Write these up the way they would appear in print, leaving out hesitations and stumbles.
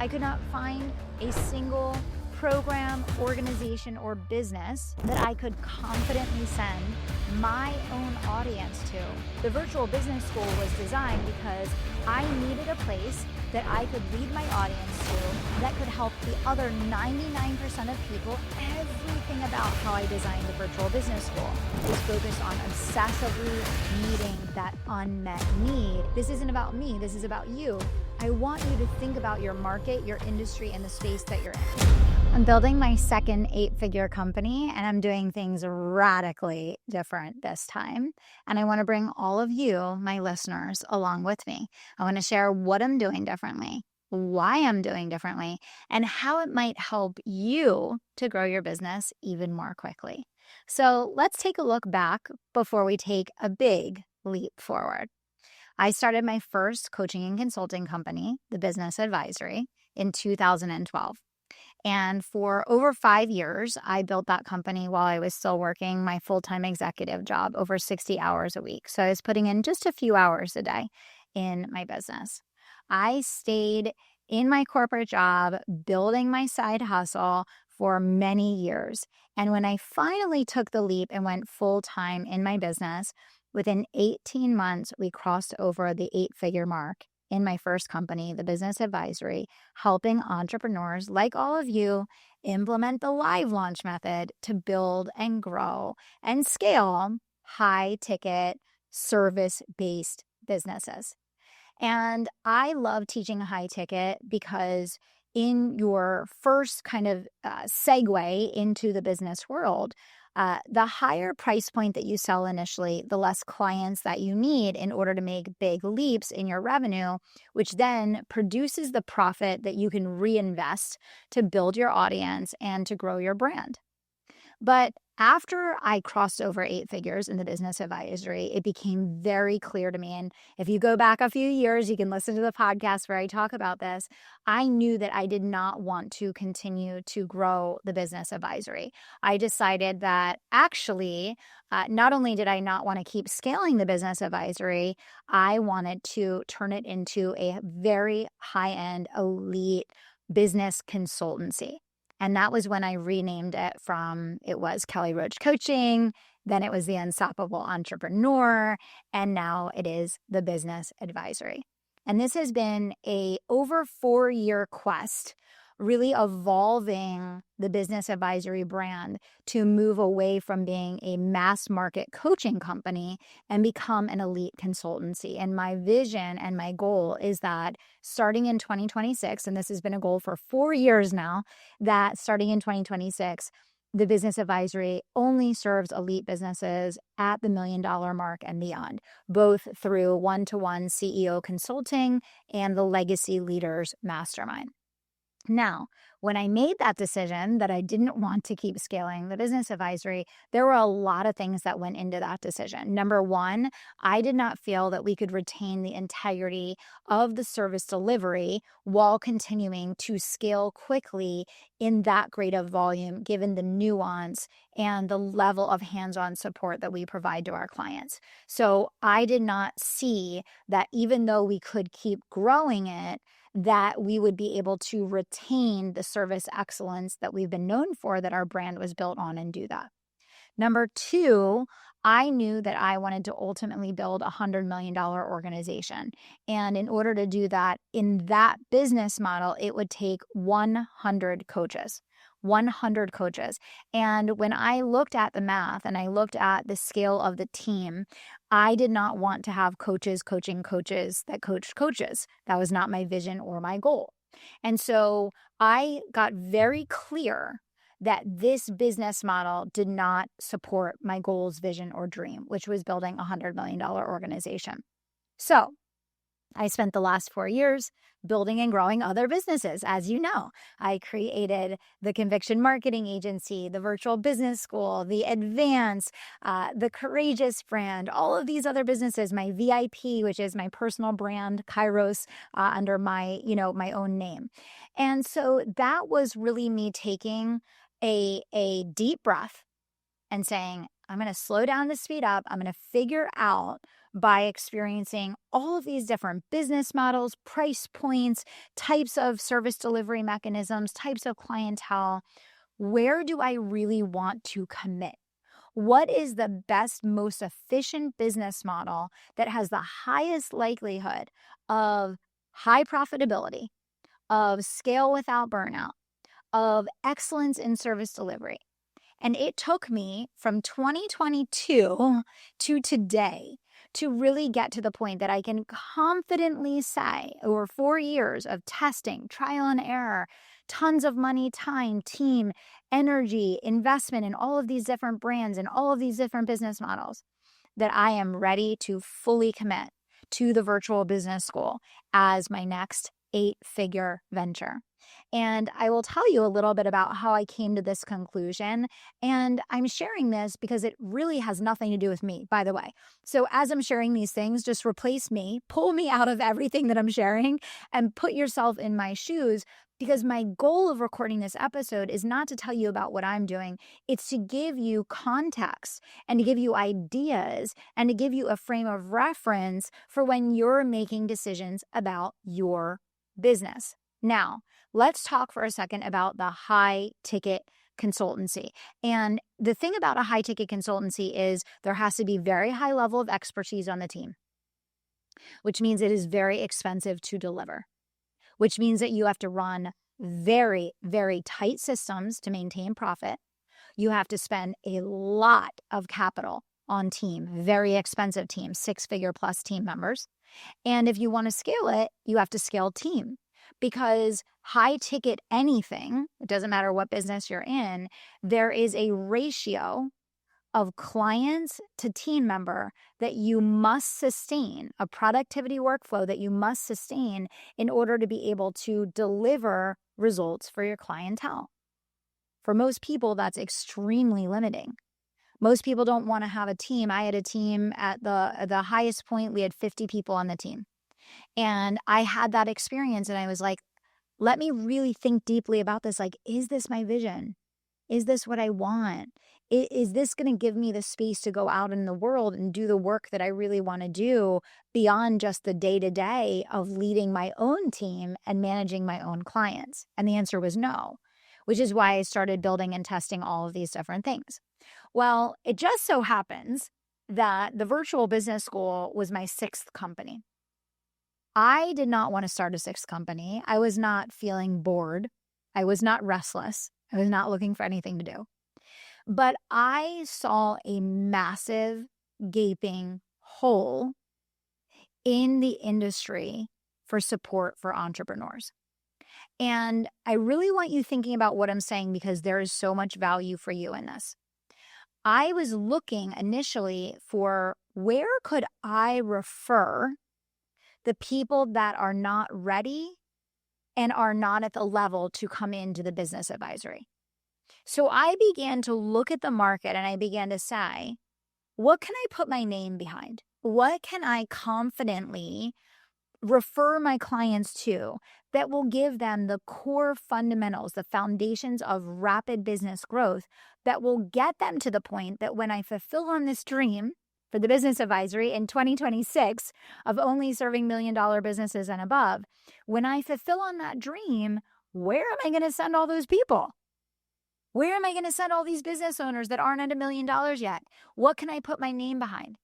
I could not find a single program, organization, or business that I could confidently send my own audience to. The virtual business school was designed because I needed a place that I could lead my audience to that could help the other 99% of people. Everything about how I designed the virtual business school is focused on obsessively meeting that unmet need. This isn't about me, this is about you. I want you to think about your market, your industry, and the space that you're in. I'm building my second 8-figure company, and I'm doing things radically different this time. And I want to bring all of you, my listeners, along with me. I want to share what I'm doing differently, why I'm doing differently, and how it might help you to grow your business even more quickly. So let's take a look back before we take a big leap forward. I started my first coaching and consulting company, The Business Advisory, in 2012. And for over 5 years, I built that company while I was still working my full-time executive job, over 60 hours a week. So I was putting in just a few hours a day in my business. I stayed in my corporate job, building my side hustle for many years. And when I finally took the leap and went full-time in my business, within 18 months, we crossed over the 8-figure mark in my first company, The Business Advisory, helping entrepreneurs like all of you implement the live launch method to build and grow and scale high-ticket, service-based businesses. And I love teaching high ticket because in your first kind of segue into the business world, the higher price point that you sell initially, the less clients that you need in order to make big leaps in your revenue, which then produces the profit that you can reinvest to build your audience and to grow your brand. But after I crossed over 8 figures in the business advisory, it became very clear to me. And if you go back a few years, you can listen to the podcast where I talk about this. I knew that I did not want to continue to grow the business advisory. I decided that actually, not only did I not want to keep scaling the business advisory, I wanted to turn it into a very high-end, elite business consultancy. And that was when I renamed it it was Kelly Roach Coaching, then it was the Unstoppable Entrepreneur, and now it is the Business Advisory. And this has been a over 4-year quest, really evolving the Business Advisory brand to move away from being a mass market coaching company and become an elite consultancy. And my vision and my goal is that starting in 2026, and this has been a goal for 4 years now, that starting in 2026, the Business Advisory only serves elite businesses at the $1 million mark and beyond, both through one-to-one CEO consulting and the Legacy Leaders Mastermind. Now, when I made that decision that I didn't want to keep scaling the business advisory, there were a lot of things that went into that decision. Number one, I did not feel that we could retain the integrity of the service delivery while continuing to scale quickly in that great of volume, given the nuance and the level of hands-on support that we provide to our clients. So I did not see that even though we could keep growing it, that we would be able to retain the service excellence that we've been known for, that our brand was built on, and do that. Number two, I knew that I wanted to ultimately build a $100 million organization. And in order to do that, in that business model, it would take 100 coaches. 100 coaches. And when I looked at the math and I looked at the scale of the team, I did not want to have coaches coaching coaches that coached coaches. That was not my vision or my goal. And so I got very clear that this business model did not support my goals, vision, or dream, which was building a $100 million organization. So I spent the last 4 years building and growing other businesses. As you know, I created the Conviction Marketing Agency, the Virtual Business School, the Advance, the Courageous brand, all of these other businesses, my VIP, which is my personal brand, Kairos, under my own name. And so that was really me taking a deep breath and saying, I'm going to slow down to speed up. I'm going to figure out by experiencing all of these different business models, price points, types of service delivery mechanisms, types of clientele. Where do I really want to commit? What is the best, most efficient business model that has the highest likelihood of high profitability, of scale without burnout, of excellence in service delivery? And it took me from 2022 to today to really get to the point that I can confidently say, over 4 years of testing, trial and error, tons of money, time, team, energy, investment in all of these different brands and all of these different business models, that I am ready to fully commit to the virtual business school as my next 8-figure venture. And I will tell you a little bit about how I came to this conclusion. And I'm sharing this because it really has nothing to do with me, by the way. So as I'm sharing these things, just replace me, pull me out of everything that I'm sharing, and put yourself in my shoes. Because my goal of recording this episode is not to tell you about what I'm doing. It's to give you context and to give you ideas and to give you a frame of reference for when you're making decisions about your business. Now, let's talk for a second about the high ticket consultancy. And the thing about a high ticket consultancy is there has to be very high level of expertise on the team, which means it is very expensive to deliver, which means that you have to run very, very tight systems to maintain profit. You have to spend a lot of capital on team, very expensive team, 6-figure plus team members. And if you want to scale it, you have to scale team, because high ticket anything, it doesn't matter what business you're in, there is a ratio of clients to team member that you must sustain, a productivity workflow that you must sustain in order to be able to deliver results for your clientele. For most people, that's extremely limiting. Most people don't want to have a team. I had a team at the highest point, we had 50 people on the team. And I had that experience and I was like, let me really think deeply about this. Like, is this my vision? Is this what I want? Is this going to give me the space to go out in the world and do the work that I really want to do beyond just the day-to-day of leading my own team and managing my own clients? And the answer was no, which is why I started building and testing all of these different things. Well, it just so happens that the virtual business school was my 6th company. I did not want to start a 6th company. I was not feeling bored. I was not restless. I was not looking for anything to do. But I saw a massive gaping hole in the industry for support for entrepreneurs. And I really want you thinking about what I'm saying, because there is so much value for you in this. I was looking initially for where could I refer the people that are not ready and are not at the level to come into the business advisory. So I began to look at the market and I began to say, what can I put my name behind? What can I confidently refer my clients to that will give them the core fundamentals, the foundations of rapid business growth that will get them to the point that when I fulfill on this dream for the business advisory in 2026 of only serving $1 million businesses and above, when I fulfill on that dream, where am I going to send all those people? Where am I going to send all these business owners that aren't at $1 million yet? What can I put my name behind?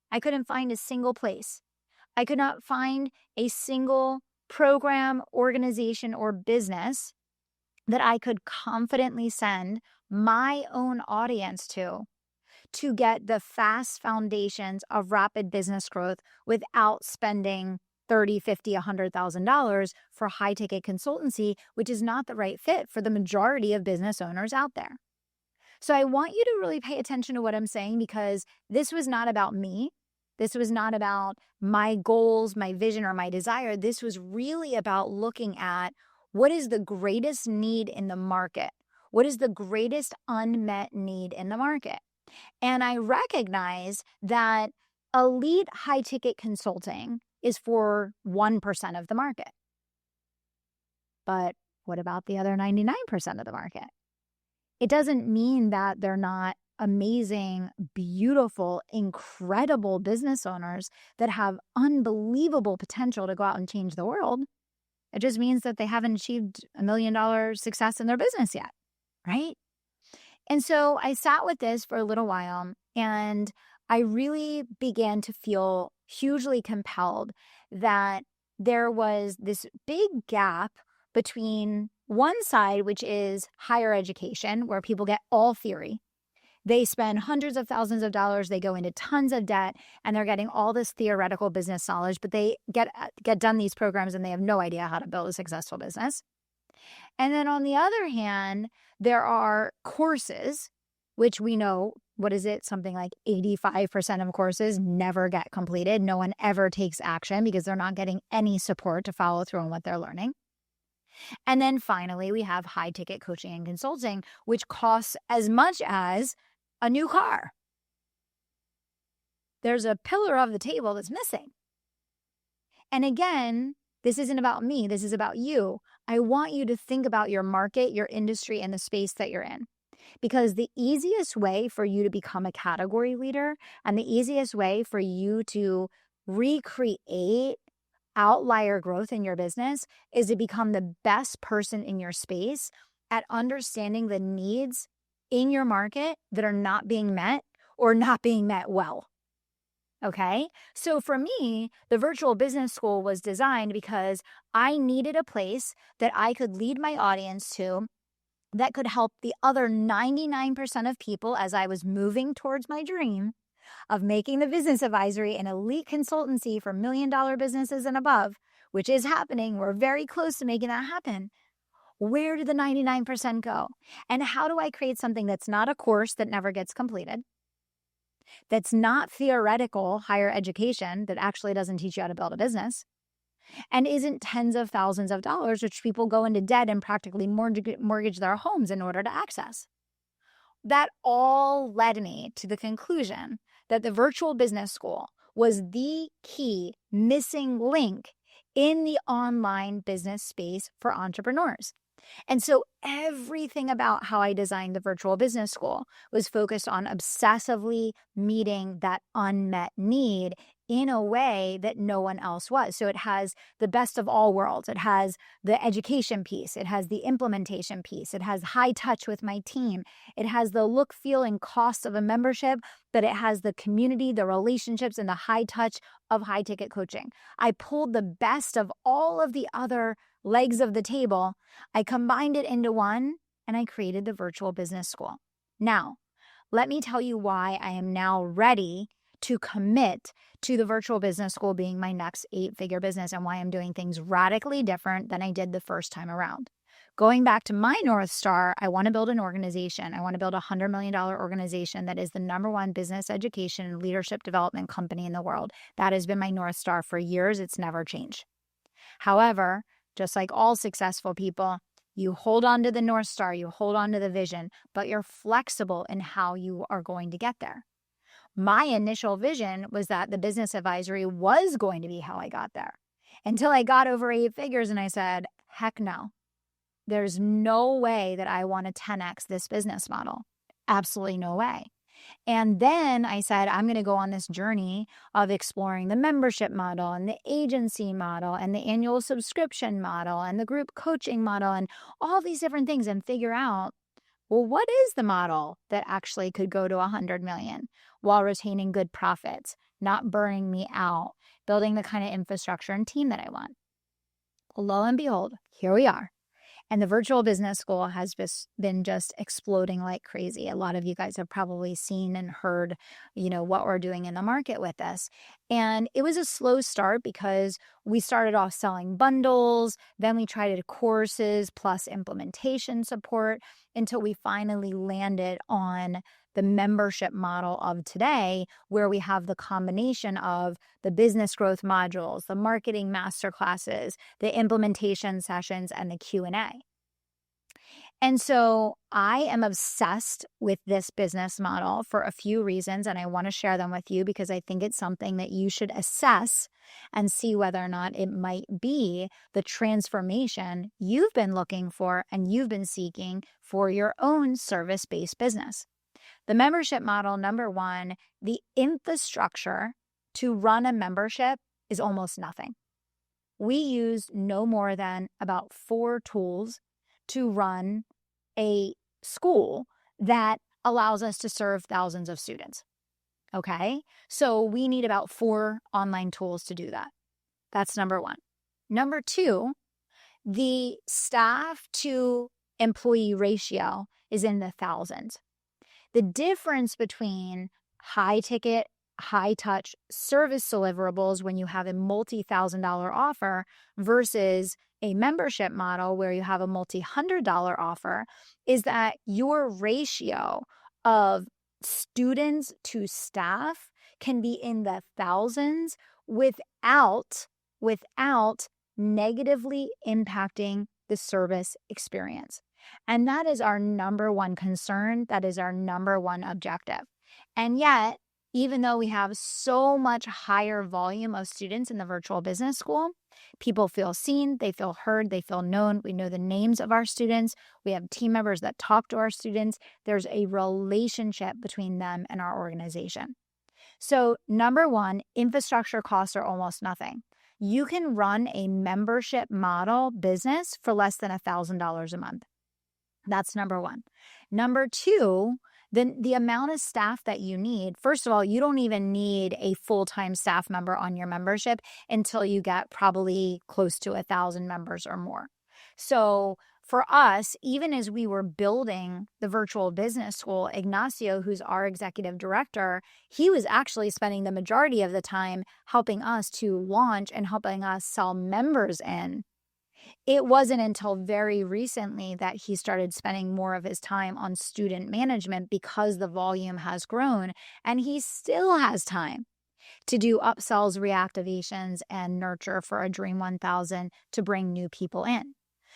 I couldn't find a single place. I could not find a single program, organization, or business that I could confidently send my own audience to get the fast foundations of rapid business growth without spending $30,000, $50,000, $100,000 for high ticket consultancy, which is not the right fit for the majority of business owners out there. So I want you to really pay attention to what I'm saying, because this was not about me. This was not about my goals, my vision, or my desire. This was really about looking at what is the greatest need in the market? What is the greatest unmet need in the market? And I recognize that elite high-ticket consulting is for 1% of the market. But what about the other 99% of the market? It doesn't mean that they're not amazing, beautiful, incredible business owners that have unbelievable potential to go out and change the world. It just means that they haven't achieved $1 million success in their business yet, right? And so I sat with this for a little while, and I really began to feel hugely compelled that there was this big gap between one side, which is higher education, where people get all theory. They spend hundreds of thousands of dollars, they go into tons of debt, and they're getting all this theoretical business knowledge, but they get done these programs and they have no idea how to build a successful business. And then on the other hand, there are courses, which we know, what is it? Something like 85% of courses never get completed. No one ever takes action because they're not getting any support to follow through on what they're learning. And then finally, we have high ticket coaching and consulting, which costs as much as a new car. There's a pillar of the table that's missing. And again, this isn't about me. This is about you. I want you to think about your market, your industry, and the space that you're in. Because the easiest way for you to become a category leader and the easiest way for you to recreate outlier growth in your business is to become the best person in your space at understanding the needs in your market that are not being met or not being met well. Okay. So for me, the virtual business school was designed because I needed a place that I could lead my audience to that could help the other 99% of people as I was moving towards my dream of making the business advisory an elite consultancy for $1 million businesses and above, which is happening. We're very close to making that happen. Where did the 99% go? And how do I create something that's not a course that never gets completed? That's not theoretical higher education that actually doesn't teach you how to build a business, and isn't tens of thousands of dollars, which people go into debt and practically mortgage their homes in order to access. That all led me to the conclusion that the virtual business school was the key missing link in the online business space for entrepreneurs. And so everything about how I designed the virtual business school was focused on obsessively meeting that unmet need in a way that no one else was. So it has the best of all worlds. It has the education piece. It has the implementation piece. It has high touch with my team. It has the look, feel, and cost of a membership, but it has the community, the relationships, and the high touch of high ticket coaching. I pulled the best of all of the other legs of the table. I combined it into one, and I created the virtual business school. Now, let me tell you why I am now ready to commit to the virtual business school being my next 8-figure business, and why I'm doing things radically different than I did the first time around. Going back to my North Star, I want to build an organization. I want to build a $100 million organization that is the #1 business education and leadership development company in the world. That has been my North Star for years. It's never changed. However, just like all successful people, you hold on to the North Star, you hold on to the vision, but you're flexible in how you are going to get there. My initial vision was that the business advisory was going to be how I got there, until I got over 8 figures and I said, heck no. There's no way that I want to 10x this business model. Absolutely no way. And then I said, I'm going to go on this journey of exploring the membership model and the agency model and the annual subscription model and the group coaching model and all these different things, and figure out, well, what is the model that actually could go to 100 million while retaining good profits, not burning me out, building the kind of infrastructure and team that I want? Lo and behold, here we are. And the virtual business school has been just exploding like crazy. A lot of you guys have probably seen and heard, what we're doing in the market with this. And it was a slow start because we started off selling bundles, then we tried courses plus implementation support until we finally landed on the membership model of today, where we have the combination of the business growth modules, the marketing masterclasses, the implementation sessions, and the Q&A. And so I am obsessed with this business model for a few reasons, and I want to share them with you because I think it's something that you should assess and see whether or not it might be the transformation you've been looking for and you've been seeking for your own service-based business. The membership model, number one, the infrastructure to run a membership is almost nothing. We use no more than about 4 tools to run a school that allows us to serve thousands of students. Okay? So we need about 4 online tools to do that. That's number one. Number two, the staff to employee ratio is in the thousands. The difference between high ticket, high touch service deliverables when you have a multi-$1,000 offer versus a membership model where you have a multi-$100 offer is that your ratio of students to staff can be in the thousands without negatively impacting the service experience. And that is our number one concern. That is our number one objective. And yet, even though we have so much higher volume of students in the virtual business school, people feel seen, they feel heard, they feel known. We know the names of our students. We have team members that talk to our students. There's a relationship between them and our organization. So number one, infrastructure costs are almost nothing. You can run a membership model business for less than $1,000 a month. That's number one. Number two, then the amount of staff that you need, first of all, you don't even need a full-time staff member on your membership until you get probably close to 1,000 members or more. So for us, even as we were building the virtual business school, Ignacio, who's our executive director, he was actually spending the majority of the time helping us to launch and helping us sell members in. It wasn't until very recently that he started spending more of his time on student management because the volume has grown, and he still has time to do upsells, reactivations, and nurture for a Dream 1000 to bring new people in.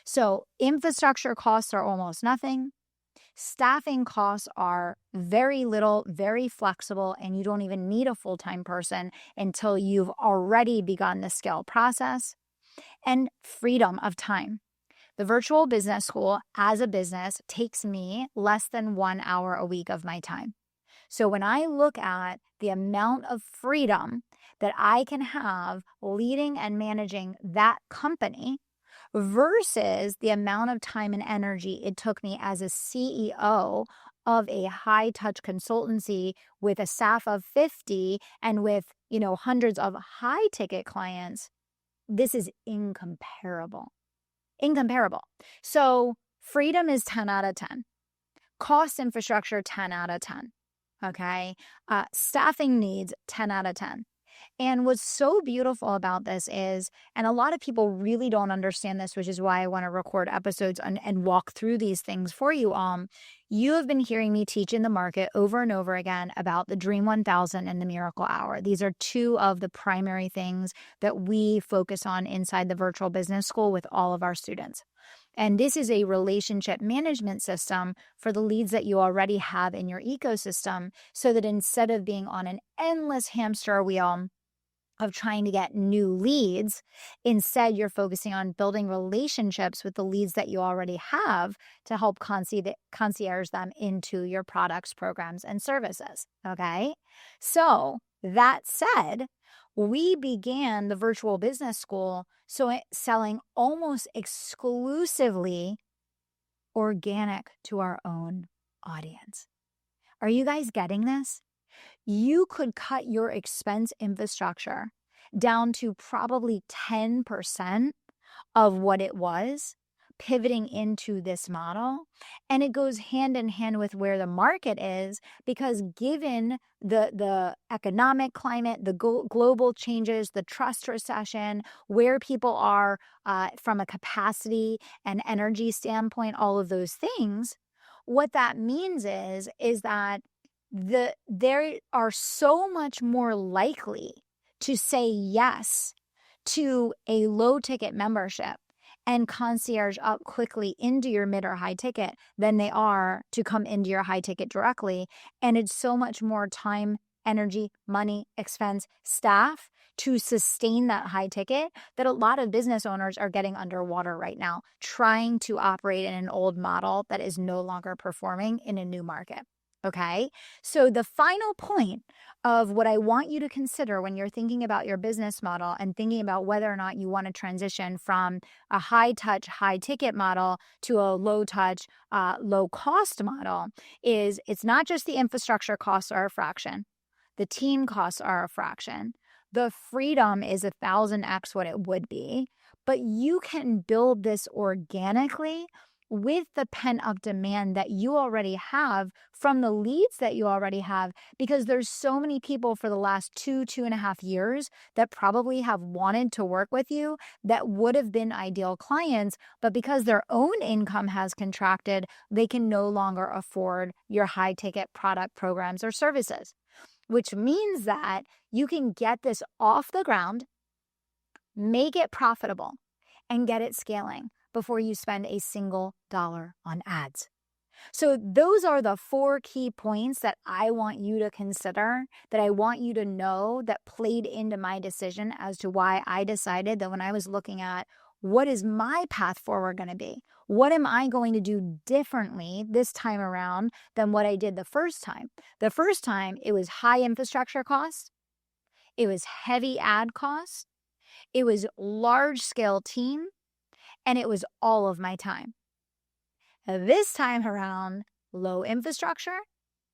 So infrastructure costs are almost nothing. Staffing costs are very little, very flexible, and you don't even need a full-time person until you've already begun the scale process. And freedom of time. The virtual business school as a business takes me less than 1 hour a week of my time. So when I look at the amount of freedom that I can have leading and managing that company versus the amount of time and energy it took me as a CEO of a high touch consultancy with a staff of 50 and with, hundreds of high ticket clients, this is incomparable. So freedom is 10 out of 10. Cost infrastructure, 10 out of 10. Okay. Staffing needs, 10 out of 10. And what's so beautiful about this is, and a lot of people really don't understand this, which is why I want to record episodes and walk through these things for you all. You have been hearing me teach in the market over and over again about the Dream 1000 and the Miracle Hour. These are two of the primary things that we focus on inside the virtual business school with all of our students. And this is a relationship management system for the leads that you already have in your ecosystem, so that instead of being on an endless hamster wheel of trying to get new leads, instead you're focusing on building relationships with the leads that you already have to help concierge them into your products, programs, and services. Okay? So that said, we began the virtual business school selling almost exclusively organic to our own audience. Are you guys getting this? You could cut your expense infrastructure down to probably 10% of what it was pivoting into this model. And it goes hand in hand with where the market is, because given the economic climate, the global changes, the trust recession, where people are from a capacity and energy standpoint, all of those things, what that means is that they are so much more likely to say yes to a low ticket membership and concierge up quickly into your mid or high ticket than they are to come into your high ticket directly. And it's so much more time, energy, money, expense, staff to sustain that high ticket that a lot of business owners are getting underwater right now, trying to operate in an old model that is no longer performing in a new market. Okay. So the final point of what I want you to consider when you're thinking about your business model and thinking about whether or not you want to transition from a high touch, high ticket model to a low touch, low cost model is it's not just the infrastructure costs are a fraction. The team costs are a fraction. The freedom is 1,000x what it would be, but you can build this organically with the pent-up demand that you already have from the leads that you already have, because there's so many people for the last 2.5 years that probably have wanted to work with you that would have been ideal clients, but because their own income has contracted, they can no longer afford your high-ticket product, programs, or services, which means that you can get this off the ground, make it profitable, and get it scaling before you spend a single dollar on ads. So those are the 4 key points that I want you to consider, that I want you to know, that played into my decision as to why I decided that when I was looking at what is my path forward going to be, what am I going to do differently this time around than what I did the first time. The first time, it was high infrastructure costs, it was heavy ad costs, it was large scale team, and it was all of my time. This time around, low infrastructure,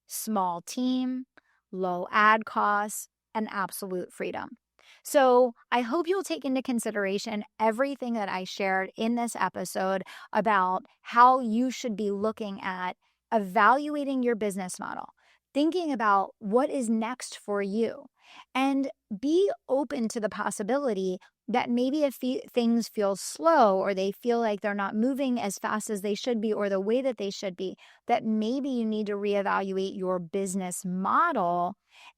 small team, low ad costs, and absolute freedom. So I hope you'll take into consideration everything that I shared in this episode about how you should be looking at evaluating your business model, thinking about what is next for you, and be open to the possibility that maybe if things feel slow or they feel like they're not moving as fast as they should be or the way that they should be, that maybe you need to reevaluate your business model,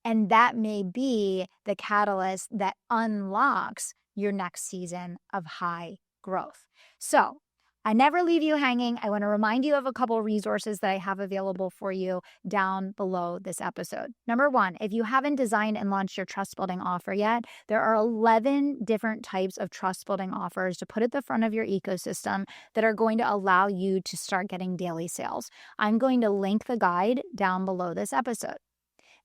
and that may be the catalyst that unlocks your next season of high growth. So I never leave you hanging. I want to remind you of a couple of resources that I have available for you down below this episode. Number 1, if you haven't designed and launched your trust building offer yet, there are 11 different types of trust building offers to put at the front of your ecosystem that are going to allow you to start getting daily sales. I'm going to link the guide down below this episode.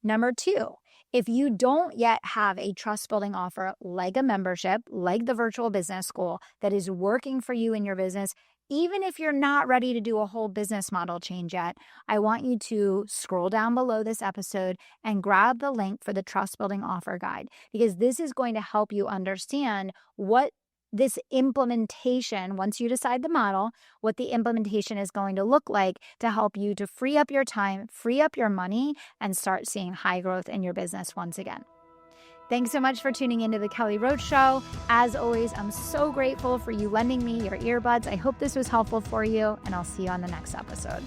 Number 2, if you don't yet have a trust building offer like a membership, like the virtual business school that is working for you in your business, even if you're not ready to do a whole business model change yet, I want you to scroll down below this episode and grab the link for the trust building offer guide, because this is going to help you understand what this implementation, once you decide the model, what the implementation is going to look like to help you to free up your time, free up your money, and start seeing high growth in your business once again. Thanks so much for tuning into the Kelly Roach Show. As always, I'm so grateful for you lending me your earbuds. I hope this was helpful for you, and I'll see you on the next episode.